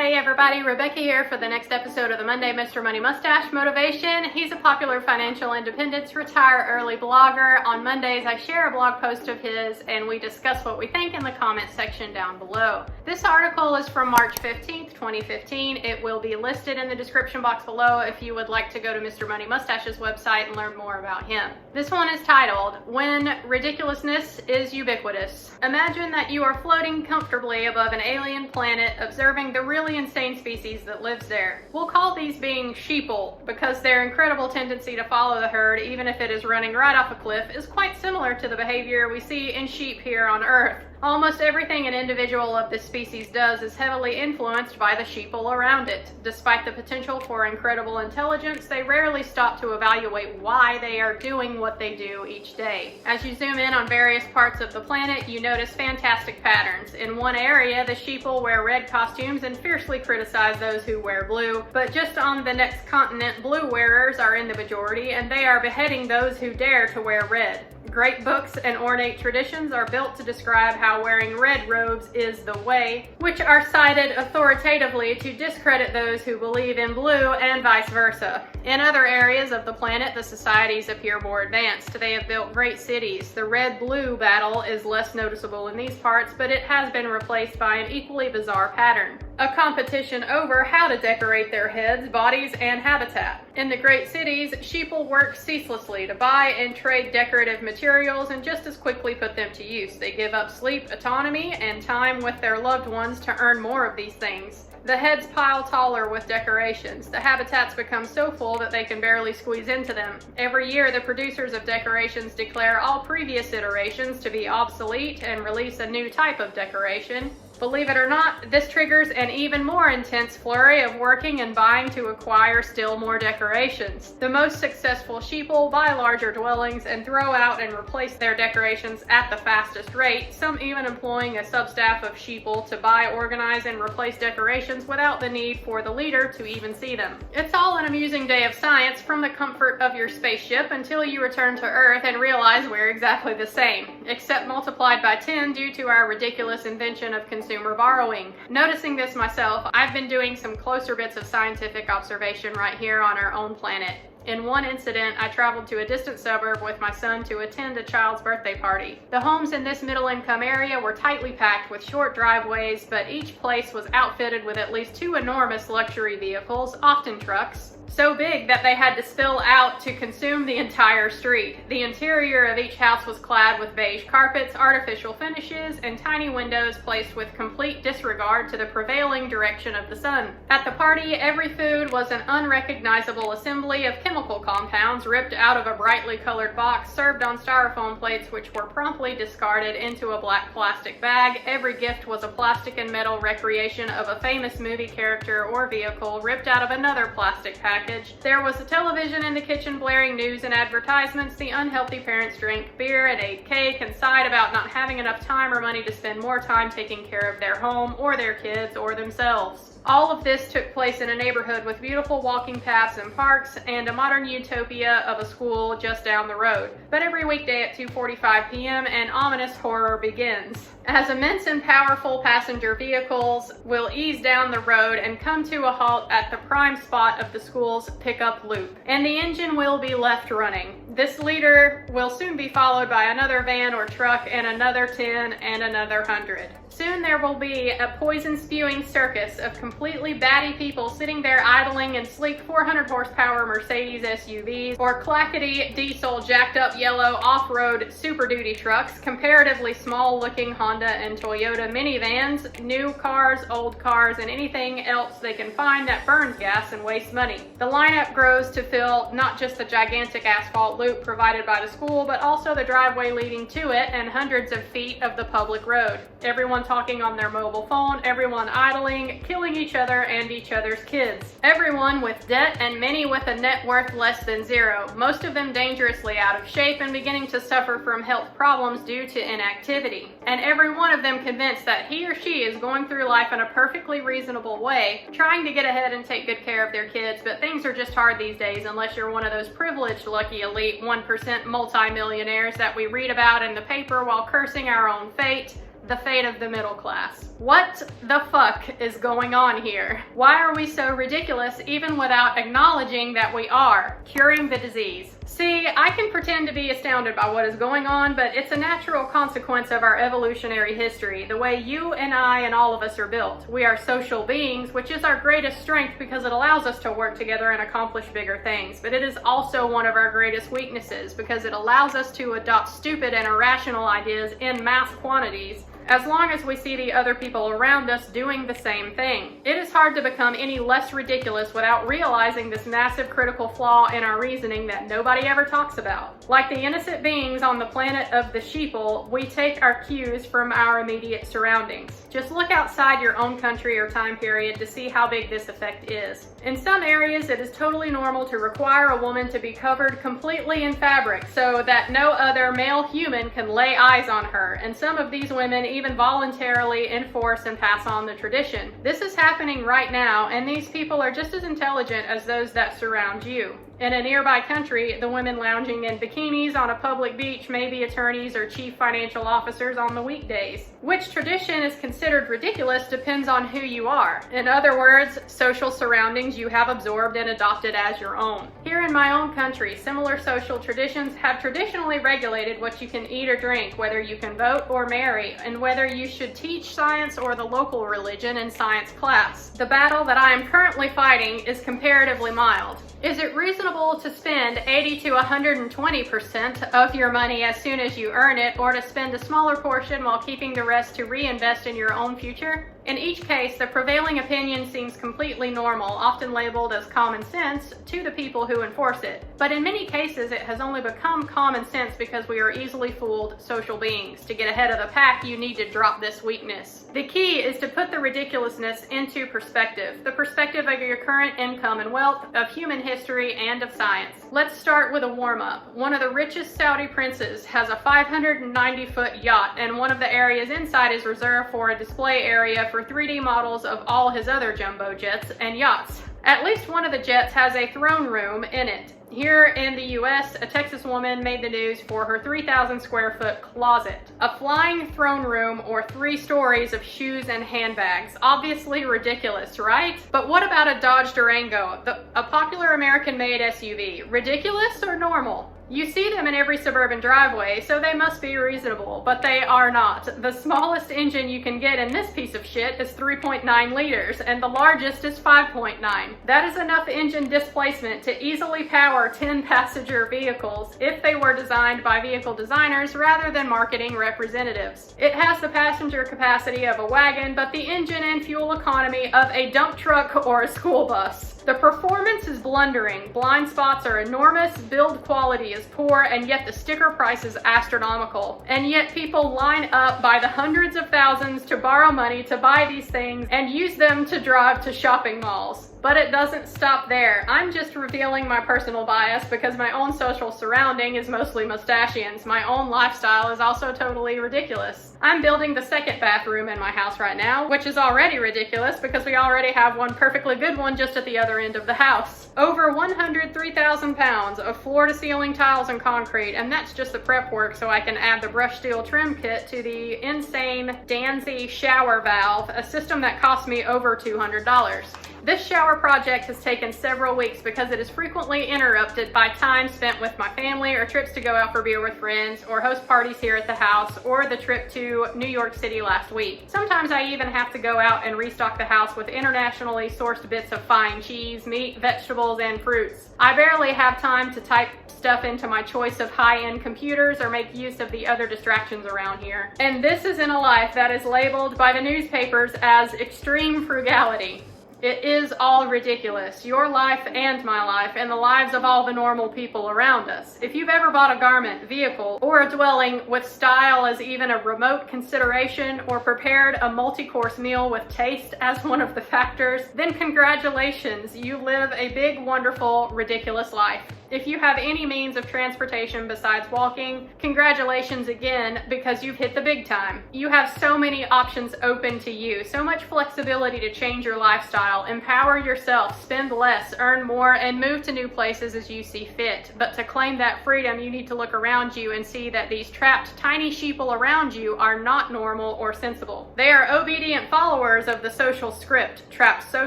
Hey everybody, Rebecca here for the next episode of the Monday Mr. Money Mustache Motivation. He's a popular financial independence, retire early blogger. On Mondays, I share a blog post of his and we discuss what we think in the comment section down below. This article is from March 15th, 2015. It will be listed in the description box below if you would like to go to Mr. Money Mustache's website and learn more about him. This one is titled, When Ridiculousness is Ubiquitous. Imagine that you are floating comfortably above an alien planet, observing the really insane species that lives there. We'll call these beings sheeple because their incredible tendency to follow the herd, even if it is running right off a cliff, is quite similar to the behavior we see in sheep here on Earth. Almost everything an individual of this species does is heavily influenced by the sheeple around it. Despite the potential for incredible intelligence, they rarely stop to evaluate why they are doing what they do each day. As you zoom in on various parts of the planet, you notice fantastic patterns. In one area, the sheeple wear red costumes and fiercely criticize those who wear blue, but just on the next continent, blue wearers are in the majority, and they are beheading those who dare to wear red. Great books and ornate traditions are built to describe how wearing red robes is the way, which are cited authoritatively to discredit those who believe in blue and vice versa. In other areas of the planet, the societies appear more advanced. They have built great cities. The red-blue battle is less noticeable in these parts, but it has been replaced by an equally bizarre pattern. A competition over how to decorate their heads, bodies, and habitat. In the great cities, sheeple work ceaselessly to buy and trade decorative materials and just as quickly put them to use. They give up sleep, autonomy, and time with their loved ones to earn more of these things. The heads pile taller with decorations. The habitats become so full that they can barely squeeze into them. Every year, the producers of decorations declare all previous iterations to be obsolete and release a new type of decoration. Believe it or not, this triggers an even more intense flurry of working and buying to acquire still more decorations. The most successful sheeple buy larger dwellings and throw out and replace their decorations at the fastest rate, some even employing a substaff of sheeple to buy, organize, and replace decorations without the need for the leader to even see them. It's all an amusing day of science from the comfort of your spaceship until you return to Earth and realize we're exactly the same, except multiplied by 10 due to our ridiculous invention of consumer borrowing. Noticing this myself, I've been doing some closer bits of scientific observation right here on our own planet. In one incident, I traveled to a distant suburb with my son to attend a child's birthday party. The homes in this middle-income area were tightly packed with short driveways, but each place was outfitted with at least 2 enormous luxury vehicles, often trucks, so big that they had to spill out to consume the entire street. The interior of each house was clad with beige carpets, artificial finishes, and tiny windows placed with complete disregard to the prevailing direction of the sun. At the party, every food was an unrecognizable assembly of chemical compounds ripped out of a brightly colored box, served on styrofoam plates which were promptly discarded into a black plastic bag. Every gift was a plastic and metal recreation of a famous movie character or vehicle ripped out of another plastic package. There was a television in the kitchen blaring news and advertisements. The unhealthy parents drank beer and ate cake and sighed about not having enough time or money to spend more time taking care of their home or their kids or themselves. All of this took place in a neighborhood with beautiful walking paths and parks and a modern utopia of a school just down the road. But every weekday at 2:45 p.m. an ominous horror begins, as immense and powerful passenger vehicles will ease down the road and come to a halt at the prime spot of the school's pickup loop, and the engine will be left running. This leader will soon be followed by another van or truck and another 10 and another 100. Soon there will be a poison-spewing circus of completely batty people sitting there idling in sleek 400 horsepower Mercedes SUVs or clackety diesel jacked up yellow off-road Super Duty trucks, comparatively small-looking Honda and Toyota minivans, new cars, old cars, and anything else they can find that burns gas and wastes money. The lineup grows to fill not just the gigantic asphalt loop provided by the school, but also the driveway leading to it and hundreds of feet of the public road. Everyone talking on their mobile phone, everyone idling, killing each other and each other's kids. Everyone with debt and many with a net worth less than zero, most of them dangerously out of shape and beginning to suffer from health problems due to inactivity. And every one of them convinced that he or she is going through life in a perfectly reasonable way, trying to get ahead and take good care of their kids, but things are just hard these days unless you're one of those privileged, lucky, elite 1% multimillionaires that we read about in the paper while cursing our own fate. the fate of the middle class. What the fuck is going on here? Why are we so ridiculous even without acknowledging that we are? Curing the disease. See, I can pretend to be astounded by what is going on, but it's a natural consequence of our evolutionary history, the way you and I and all of us are built. We are social beings, which is our greatest strength because it allows us to work together and accomplish bigger things, but it is also one of our greatest weaknesses because it allows us to adopt stupid and irrational ideas in mass quantities as long as we see the other people around us doing the same thing. It is hard to become any less ridiculous without realizing this massive critical flaw in our reasoning that nobody ever talks about. Like the innocent beings on the planet of the sheeple, we take our cues from our immediate surroundings. Just look outside your own country or time period to see how big this effect is. In some areas, it is totally normal to require a woman to be covered completely in fabric so that no other male human can lay eyes on her, and some of these women even voluntarily enforce and pass on the tradition. This is happening right now, and these people are just as intelligent as those that surround you. In a nearby country, the women lounging in bikinis on a public beach may be attorneys or chief financial officers on the weekdays. Which tradition is considered ridiculous depends on who you are. In other words, social surroundings you have absorbed and adopted as your own. Here in my own country, similar social traditions have traditionally regulated what you can eat or drink, whether you can vote or marry, and whether you should teach science or the local religion in science class. The battle that I am currently fighting is comparatively mild. Is it reasonable to spend 80 to 120% of your money as soon as you earn it, or to spend a smaller portion while keeping the rest to reinvest in your own future? In each case, the prevailing opinion seems completely normal, often labeled as common sense, to the people who enforce it. But in many cases, it has only become common sense because we are easily fooled social beings. To get ahead of the pack, you need to drop this weakness. The key is to put the ridiculousness into perspective, the perspective of your current income and wealth, of human history, and of science. Let's start with a warm-up. One of the richest Saudi princes has a 590-foot yacht, and one of the areas inside is reserved for a display area for 3D models of all his other jumbo jets and yachts. At least one of the jets has a throne room in it. Here in the US, a Texas woman made the news for her 3,000 square foot closet. A flying throne room or 3 stories of shoes and handbags. Obviously ridiculous, right? But what about a Dodge Durango, a popular American-made SUV? Ridiculous or normal? You see them in every suburban driveway, so they must be reasonable, but they are not. The smallest engine you can get in this piece of shit is 3.9 liters, and the largest is 5.9. That is enough engine displacement to easily power 10-passenger vehicles if they were designed by vehicle designers rather than marketing representatives. It has the passenger capacity of a wagon, but the engine and fuel economy of a dump truck or a school bus. The performance is blundering, blind spots are enormous, build quality is poor, and yet the sticker price is astronomical. And yet people line up by the hundreds of thousands to borrow money to buy these things and use them to drive to shopping malls. But it doesn't stop there. I'm just revealing my personal bias because my own social surrounding is mostly Mustachians. My own lifestyle is also totally ridiculous. I'm building the second bathroom in my house right now, which is already ridiculous because we already have one perfectly good one just at the other end of the house. Over 103,000 pounds of floor-to-ceiling tiles and concrete, and that's just the prep work so I can add the brush steel trim kit to the insane Danzy shower valve, a system that cost me over $200. This shower project has taken several weeks because it is frequently interrupted by time spent with my family or trips to go out for beer with friends or host parties here at the house or the trip to New York City last week. Sometimes I even have to go out and restock the house with internationally sourced bits of fine cheese, meat, vegetables, and fruits. I barely have time to type stuff into my choice of high-end computers or make use of the other distractions around here. And this is in a life that is labeled by the newspapers as extreme frugality. It is all ridiculous. Your life and my life and the lives of all the normal people around us. If you've ever bought a garment, vehicle, or a dwelling with style as even a remote consideration or prepared a multi-course meal with taste as one of the factors, then congratulations, you live a big, wonderful, ridiculous life. If you have any means of transportation besides walking, congratulations again, because you've hit the big time. You have so many options open to you, so much flexibility to change your lifestyle, empower yourself, spend less, earn more, and move to new places as you see fit. But to claim that freedom, you need to look around you and see that these trapped tiny sheeple around you are not normal or sensible. They are obedient followers of the social script, trapped so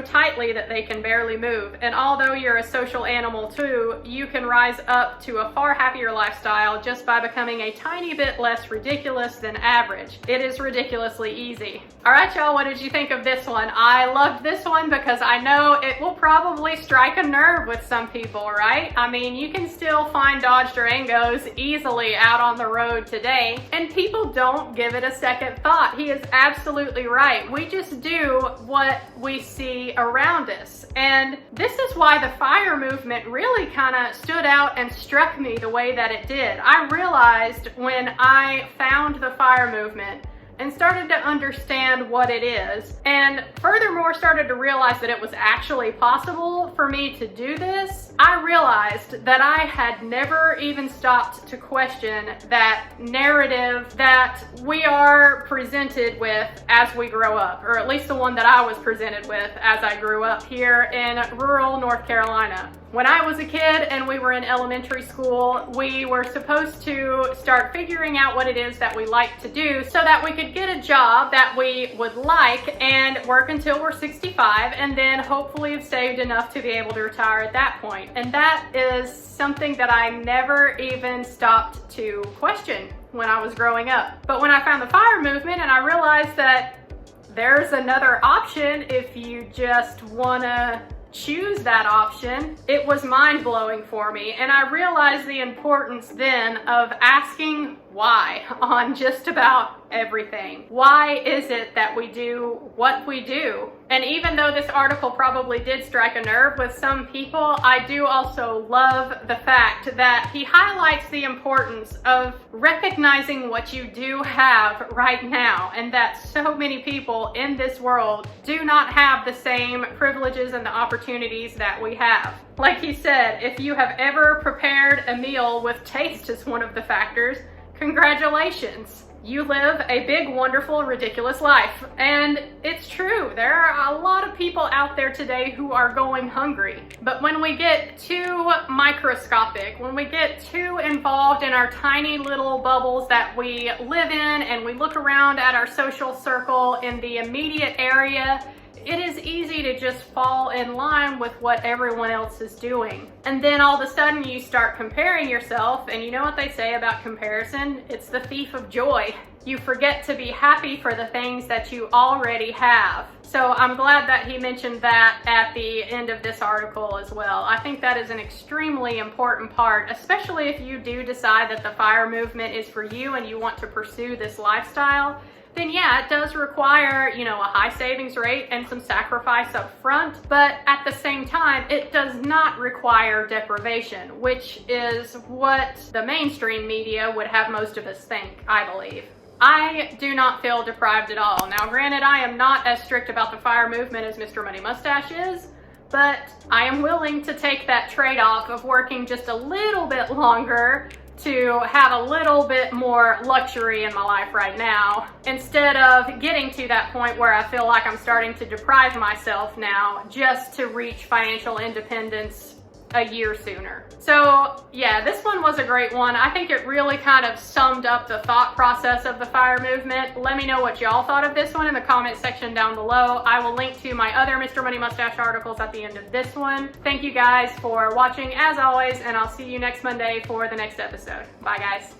tightly that they can barely move. And although you're a social animal too, you can rise up to a far happier lifestyle just by becoming a tiny bit less ridiculous than average. It is ridiculously easy. All right, y'all, what did you think of this one? I loved this one because I know it will probably strike a nerve with some people, right? I mean, you can still find Dodge Durangos easily out on the road today, and people don't give it a second thought. He is absolutely right. We just do what we see around us. And this is why the FIRE movement really kind of stood out and struck me the way that it did. I realized when I found the FIRE movement and started to understand what it is, and furthermore started to realize that it was actually possible for me to do this, I realized that I had never even stopped to question that narrative that we are presented with as we grow up, or at least the one that I was presented with as I grew up here in rural North Carolina. When I was a kid and we were in elementary school, we were supposed to start figuring out what it is that we like to do so that we could get a job that we would like and work until we're 65, and then hopefully have saved enough to be able to retire at that point. And that is something that I never even stopped to question when I was growing up. But when I found the FIRE movement and I realized that there's another option if you just wanna choose that option, it was mind-blowing for me. And I realized the importance then of asking why on just about everything. Why is it that we do what we do? And even though this article probably did strike a nerve with some people, I do also love the fact that he highlights the importance of recognizing what you do have right now, and that so many people in this world do not have the same privileges and the opportunities that we have. Like he said, if you have ever prepared a meal with taste as one of the factors, congratulations. You live a big, wonderful, ridiculous life. And it's true, there are a lot of people out there today who are going hungry. But when we get too microscopic, when we get too involved in our tiny little bubbles that we live in, and we look around at our social circle in the immediate area, it is easy to just fall in line with what everyone else is doing. And then all of a sudden you start comparing yourself, and you know what they say about comparison? It's the thief of joy. You forget to be happy for the things that you already have. So I'm glad that he mentioned that at the end of this article as well. I think that is an extremely important part, especially if you do decide that the FIRE movement is for you and you want to pursue this lifestyle. Then yeah, it does require, a high savings rate and some sacrifice up front, but at the same time, it does not require deprivation, which is what the mainstream media would have most of us think, I believe. I do not feel deprived at all. Now, granted, I am not as strict about the FIRE movement as Mr. Money Mustache is, but I am willing to take that trade-off of working just a little bit longer to have a little bit more luxury in my life right now, instead of getting to that point where I feel like I'm starting to deprive myself now just to reach financial independence a year sooner. So yeah, this one was a great one. I think it really kind of summed up the thought process of the FIRE movement. Let me know what y'all thought of this one in the comment section down below. I will link to my other Mr. Money Mustache articles at the end of this one. Thank you guys for watching as always, and I'll see you next Monday for the next episode. Bye guys.